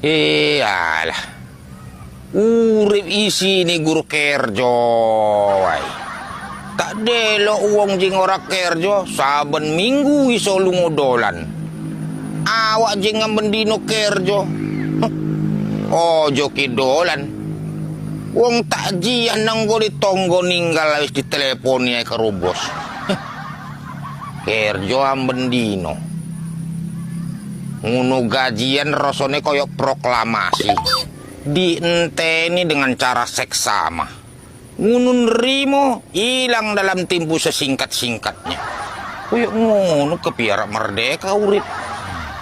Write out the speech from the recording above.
Alah. Urip isi ni guru kerja wae. Tak delok wong jing ora kerja saben minggu iso lunga dolan. Awak jing ngambendino kerja. Ojo kidolan. Wong takjian nang goli tonggo ninggal wis diteleponi ae karo bos. Kerja ambendino. Ngono gajian rasane koyok proklamasi. Dienteni dengan cara seksama. Ngono nrimo ilang dalam tempo sesingkat-singkatnya. Koyok ngono kepiara merdeka urip.